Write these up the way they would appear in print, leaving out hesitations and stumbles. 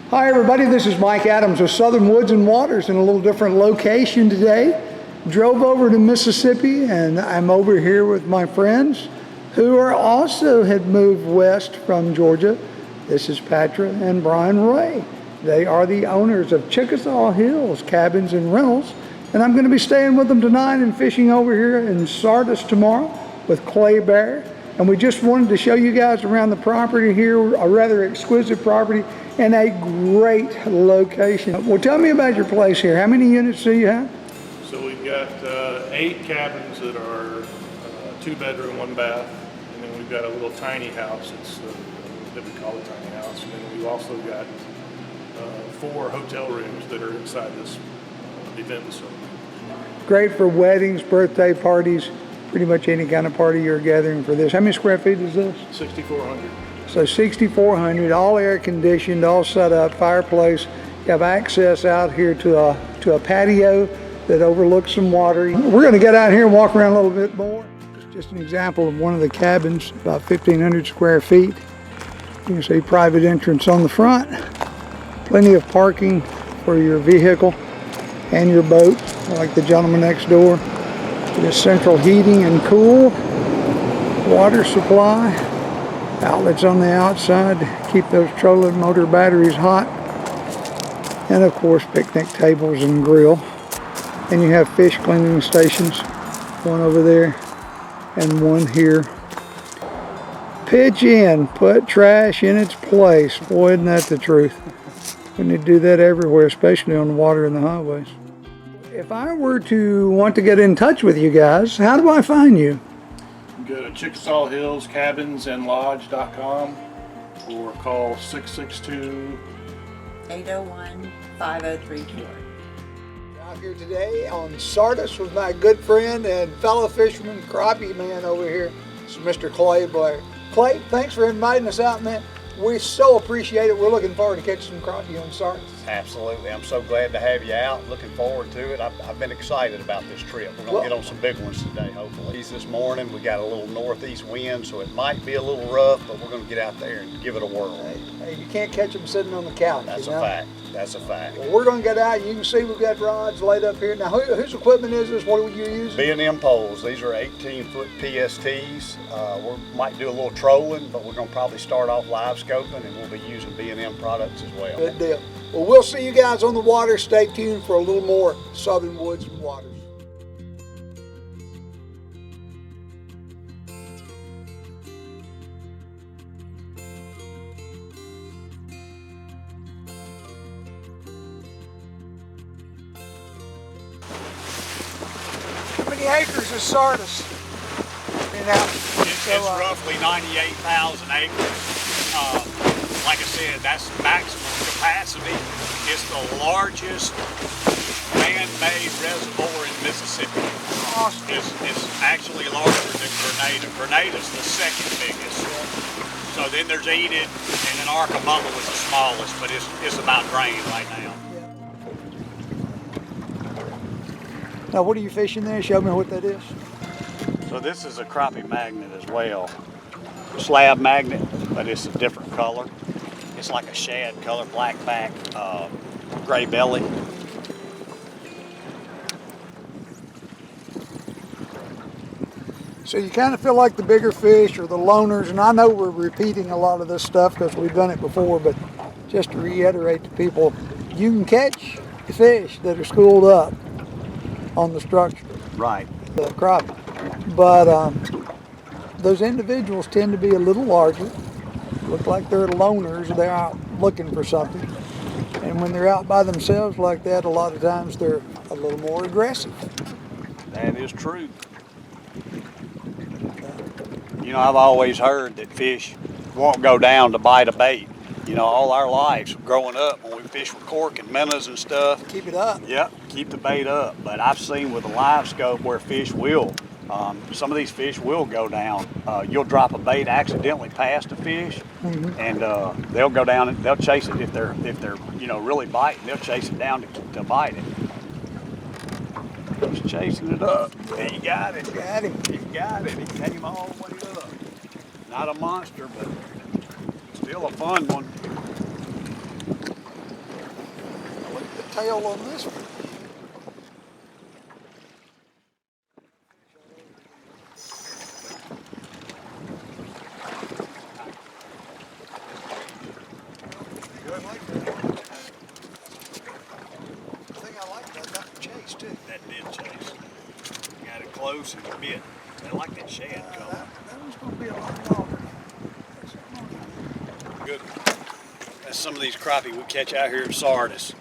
Hi everybody, this is Mike Adams with Southern Woods and Waters in a little different location today. Drove over to Mississippi and I'm over here with my friends who had moved west from Georgia. This is Patra and Brian Ray. They are the owners of Chickasaw Hills Cabins and Rentals, and I'm going to be staying with them tonight and fishing over here in Sardis tomorrow with Clay Blair. And we just wanted to show you guys around the property here, a rather exquisite property and a great location. Well, tell me about your place here. How many units do you have? So we've got 8 cabins that are 2 bedroom, 1 bath, and then we've got a little tiny house. It's that we call a tiny house, and then we've also got 4 hotel rooms that are inside this event facility. Great for weddings, birthday parties, pretty much any kind of party you're gathering for this. How many square feet is this? 6,400. So 6,400, all air conditioned, all set up, fireplace. You have access out here to a patio that overlooks some water. We're going to get out here and walk around a little bit more. Just an example of one of the cabins, about 1,500 square feet. You can see private entrance on the front. Plenty of parking for your vehicle and your boat, like the gentleman next door. There's central heating and cool, water supply, outlets on the outside to keep those trolling motor batteries hot, and of course picnic tables and grill. And you have fish cleaning stations, one over there and one here. Pitch in, put trash in its place. Boy, isn't that the truth. We need to do that everywhere, especially on the water and the highways. If I were to want to get in touch with you guys, how do I find you? Go to Chickasaw Hills Cabins and Lodge.com or call 662-801-5034. Out here today on Sardis with my good friend and fellow fisherman, crappie man over here. This is Mr. Clay Blair. Clay, thanks for inviting us out, man. We so appreciate it. We're looking forward to catching some crappie on Sardis. Absolutely. I'm so glad to have you out. Looking forward to it. I've been excited about this trip. We're going to get on some big ones today, hopefully. This morning we got a little northeast wind, so it might be a little rough, but we're going to get out there and give it a whirl. Hey, you can't catch them sitting on the couch. That's a fact. That's a fact. Well, we're going to get out. You can see we've got rods laid up here. Now, whose equipment is this? What are you using? B&M poles. These are 18-foot PSTs. We might do a little trolling, but we're going to probably start off live scoping, and we'll be using B&M products as well. Good deal. Well, we'll see you guys on the water. Stay tuned for a little more Southern Woods and Waters. How many acres is Sardis? It's roughly 98,000 acres. Like I said, that's maximum capacity. It's the largest man-made reservoir in Mississippi. Awesome. It's actually larger than Grenada. Grenada's the second biggest. So then there's Enid, and then Arcamoma was the smallest, but it's about drained right now. Now, what are you fishing there? Show me what that is. So this is a crappie magnet as well. Slab magnet, but it's a different color. It's like a shad color, black back, gray belly. So you kind of feel like the bigger fish or the loners, and I know we're repeating a lot of this stuff because we've done it before, but just to reiterate to people, you can catch the fish that are schooled up on the structure. Right. The crappie. But those individuals tend to be a little larger. Look like they're loners. They're out looking for something. And when they're out by themselves like that, a lot of times they're a little more aggressive. That is true. You know, I've always heard that fish won't go down to bite a bait. You know, all our lives growing up, when we fish with cork and minnows and stuff. Keep it up. Yep, keep the bait up. But I've seen with a live scope where fish will. Some of these fish will go down. You'll drop a bait accidentally past a fish, and they'll go down and they'll chase it if they're really biting. They'll chase it down to bite it. He's chasing it up. He got it. Got him. He got it. He came all the way up. Not a monster, but still a fun one. tail on this one. I like that. I think I like that. That chase too. That did chase. Got it close and a bit. I like that shad color. That was going to be a lot longer. Good. That's some of these crappie we catch out here in Sardis.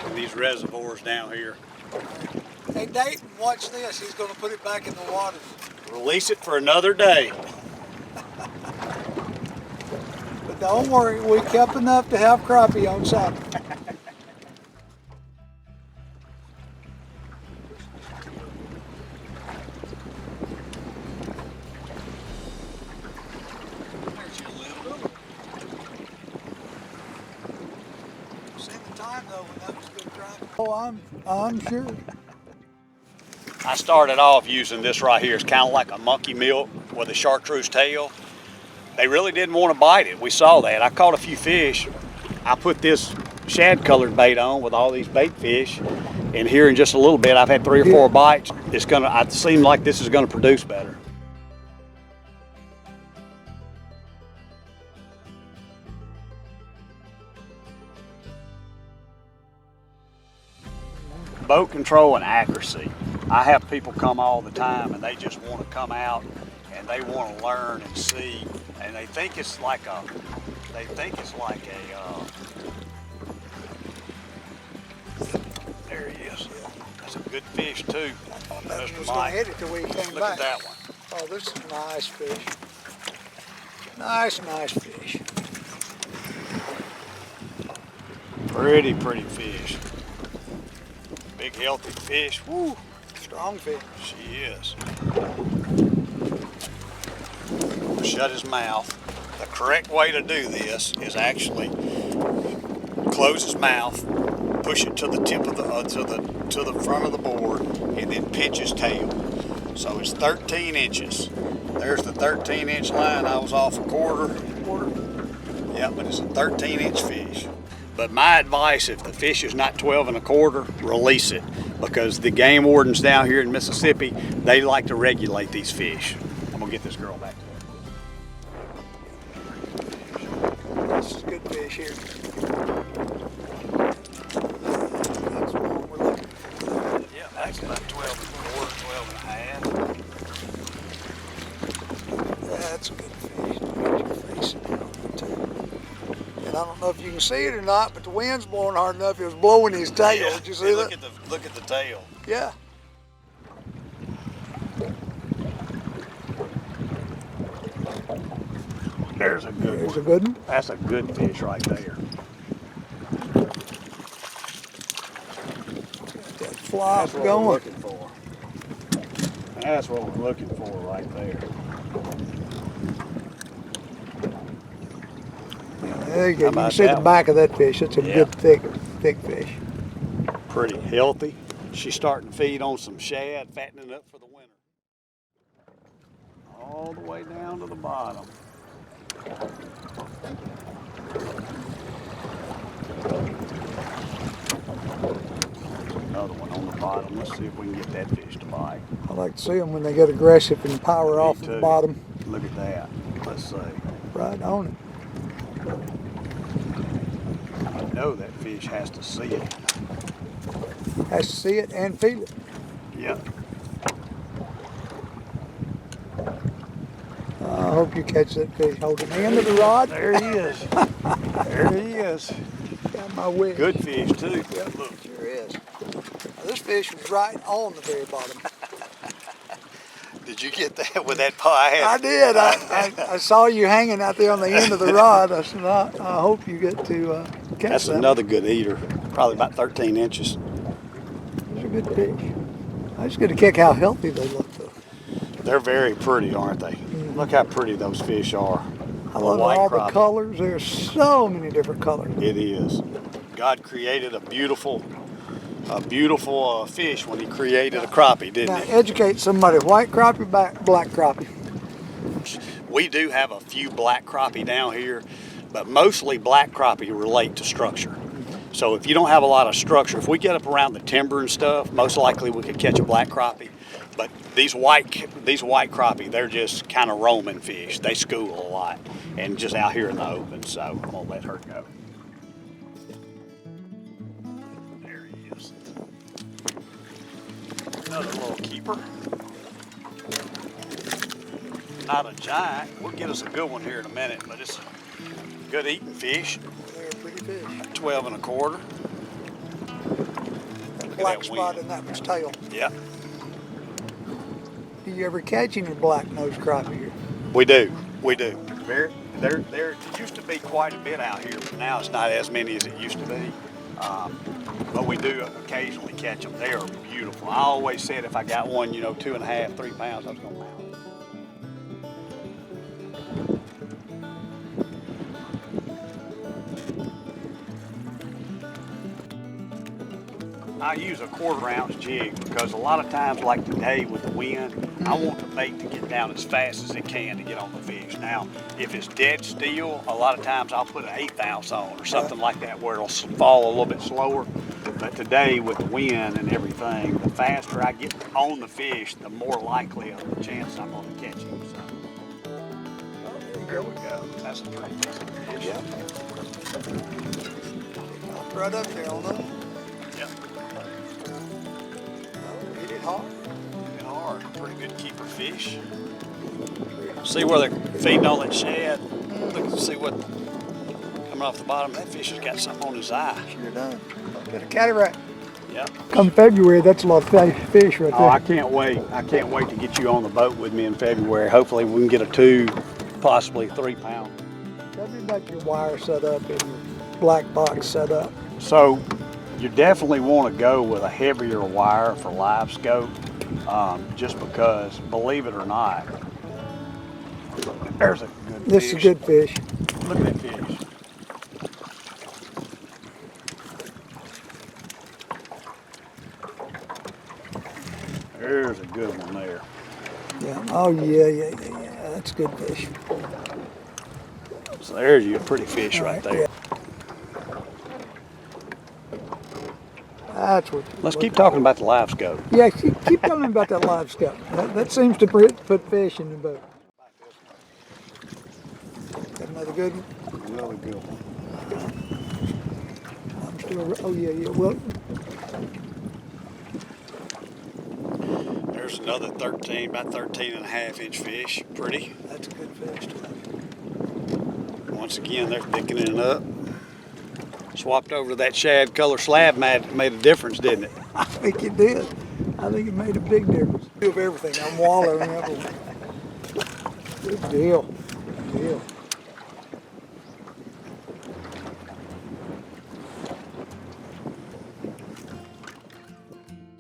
In these reservoirs down here. Hey Dayton, watch this. He's going to put it back in the water. Release it for another day. But don't worry, we kept enough to have crappie on Saturday. Oh, I'm sure. I started off using this right here. It's kind of like a monkey milk with a chartreuse tail. They really didn't want to bite it. We saw that. I caught a few fish. I put this shad colored bait on with all these bait fish. And here in just a little bit, I've had 3 or 4 bites. It seems like this is gonna produce better. Boat control and accuracy. I have people come all the time and they just want to come out and they want to learn and see, and they think it's like a, there he is. That's a good fish too. That was going to hit it till we came Look back. at that one. Oh, this is a nice fish. Nice fish. Pretty fish. Big healthy fish. Woo. Strong fish. She is. Shut his mouth. The correct way to do this is actually close his mouth, push it to the tip of the to the front of the board, and then pinch his tail. So it's 13 inches. There's the 13-inch line. I was off a quarter. Yeah, but it's a 13-inch fish. But my advice, if the fish is not 12 1/4, release it, because the game wardens down here in Mississippi, they like to regulate these fish. I'm gonna get this girl back there. This is good fish here. That's the one we're looking for. Yeah, that's about 12 1/4, 12 1/2. That's a good fish. And I don't know if you can see it or not, but the wind's blowing hard enough. It was blowing his tail. Yeah. Did you see look that? Look at the tail. Yeah. There's a good There's one. a good one. That's a good fish right there. That fly That's what going. we're looking for. That's what we're looking for right there. There you go. You can about see the that back of that fish. It's a Yeah. good thick fish. Pretty healthy. She's starting to feed on some shad, fattening up for the winter. All the way down to the bottom. Another one on the bottom. Let's see if we can get that fish to bite. I like to see them when they get aggressive and power off Me at the too. bottom. Look at that. Let's see. Right on it. I know that fish has to see it. Has to see it and feel it. Yep. I hope you catch that fish holding the end of the rod. There he is. There he is. Got my wish. Good fish too. Yep, Look. sure is. Now, this fish was right on the very bottom. Did you get that with that pie? I did. I saw you hanging out there on the end of the rod. I said, I hope you get to catch That's that. another good eater. Probably about 13 inches. It's a good fish. I just get a kick how healthy they look though. They're very pretty, aren't they? Look how pretty those fish are. I love white all crappie. the colors. There's so many different colors. It is. God created a beautiful fish when he created a crappie, didn't Now he? educate somebody. White crappie, black crappie. We do have a few black crappie down here, but mostly black crappie relate to structure. So if you don't have a lot of structure, if we get up around the timber and stuff, most likely we could catch a black crappie. But these white crappie, they're just kind of roaming fish. They school a lot and just out here in the open. So I'm gonna let her go. There he is. Another little keeper. Not a giant. We'll get us a good one here in a minute, but it's a good eating fish. They're a pretty fish. 12 1/4. Black spot in that one's tail. Yep. Do you ever catch any black nose crappie here? We do. There used to be quite a bit out here, but now it's not as many as it used to be. But we do occasionally catch them. They are beautiful. I always said if I got one, 2.5, 3 pounds, I was gonna mount it. I use a 1/4 ounce jig because a lot of times, like today with the wind, I want the bait to get down as fast as it can to get on the fish. Now, if it's dead still, a lot of times I'll put an 1/8 ounce on or something like that where it'll fall a little bit slower. But today with the wind and everything, the faster I get on the fish, the more likely of the chance I'm going to catch him. So, there we go. That's a pretty decent fish. Yeah. Right up there on them. Yep. Hit it hard. Hit it hard. Pretty good keeper fish. See where they're feeding on that shad? Look, see what coming off the bottom. That fish has got something on his eye. Sure does. Got a cataract. Yep. Come February, that's a lot of fish right there. Oh, I can't wait. I can't wait to get you on the boat with me in February. Hopefully we can get a 2, possibly 3 pound. Tell me about your wire setup and your black box setup. So you definitely want to go with a heavier wire for live scope, just because, believe it or not, there's a good This fish. is a good fish. Look at that fish. There's a good one there. Yeah. Oh yeah. That's a good fish. So there's you a pretty fish right there. Yeah. That's what. Let's keep talking about the live scope. Yeah, keep telling me about that live scope. That seems to put fish in the boat. Got another good one? Really good one. I'm still. Oh yeah. Well. There's another about 13.5 inch fish. Pretty. That's a good fish too. Once again, they're thickening it up. Swapped over to that shad color slab made a difference, didn't it? I think it did. I think it made a big difference. Of everything. I'm wallowing everywhere. Good deal. Good deal.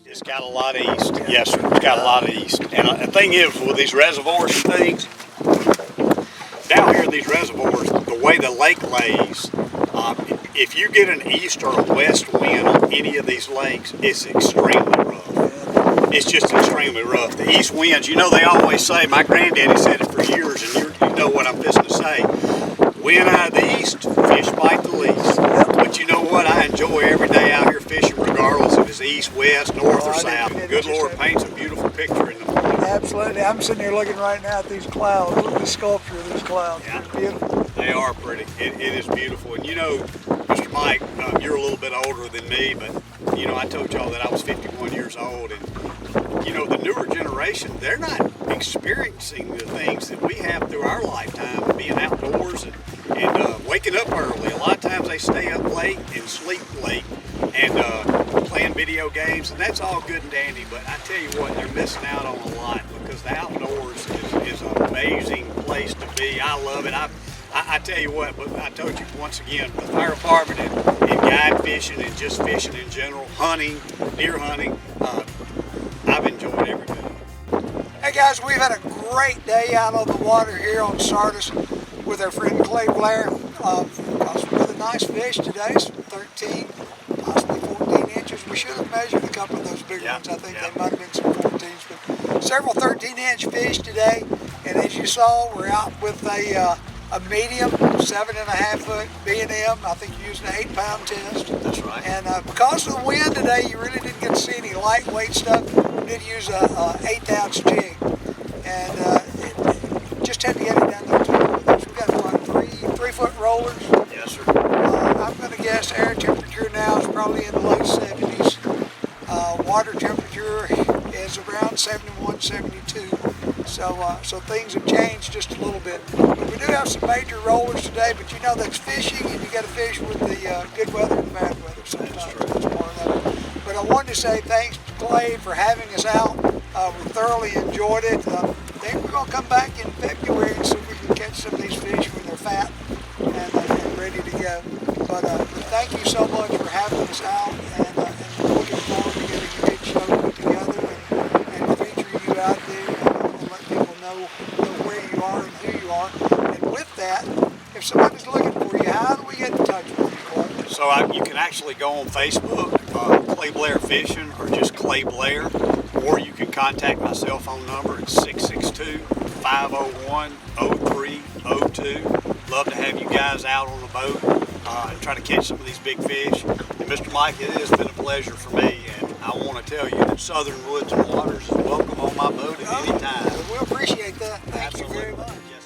It's got a lot of east. Yes, sir. It's got a lot of east. And the thing is, with these reservoirs and things, down here in these reservoirs, the way the lake lays, if you get an east or a west wind on any of these lakes, it's extremely rough. It's just extremely rough. The east winds, they always say, my granddaddy said it for years, and you know what I'm fixing to say. Wind out of the east, fish bite the least. But you know what? I enjoy every day out here fishing, regardless if it's east, west, north, or south. Good Lord paints a beautiful picture in the morning. Absolutely. I'm sitting here looking right now at these clouds. Look at the sculpture of these clouds. Yeah. It's beautiful. They are pretty. It is beautiful. And Mr. Mike, you're a little bit older than me, but I told y'all that I was 51 years old, and the newer generation, they're not experiencing the things that we have through our lifetime, being outdoors and waking up early. A lot of times they stay up late and sleep late and playing video games, and that's all good and dandy, but I tell you what, they're missing out on a lot, because the outdoors is an amazing place to be. I love it. I tell you what, but I told you once again, the fire department and guide fishing and just fishing in general, hunting, deer hunting, I've enjoyed every day. Hey guys, we've had a great day out on the water here on Sardis with our friend Clay Blair. Caught some really nice fish today, some 13, possibly 14 inches. We should have measured a couple of those bigger ones. I think they might have been some 14s, but several 13-inch fish today. And as you saw, we're out with a a medium 7.5 foot B&M. I think you used an 8-pound test. That's right. And because of the wind today, you really didn't get to see any lightweight stuff. You did use a 1/8 ounce jig, and just had to get it down there too. We got what, 3-foot rollers. Yes, sir. I'm going to guess air temperature now is probably in the low 70s. Water temperature is around 71, 72. So things have changed just a little bit. But we do have some major rollers today, but you know that's fishing, and you got to fish with the good weather and the bad weather sometimes. That's part of that. But I wanted to say thanks to Clay for having us out. We thoroughly enjoyed it. I think we're going to come back in February and see if we can catch some of these fish when they're fat and ready to go. But thank you so much for having us out, and looking forward to getting a good show put together and featuring you out there and let people know where you are and who you are. And with that, if somebody's looking for you, how do we get in touch with you, Clark? So you can actually go on Facebook, Clay Blair Fishing, or just Clay Blair, or you can contact my cell phone number. It's 662-501-0302. Love to have you guys out on the boat and try to catch some of these big fish. And Mr. Mike, it has been a pleasure for me, and I want to tell you that Southern Woods and Waters is welcome on my boat at any time. We appreciate that. Thank you very much. Absolutely.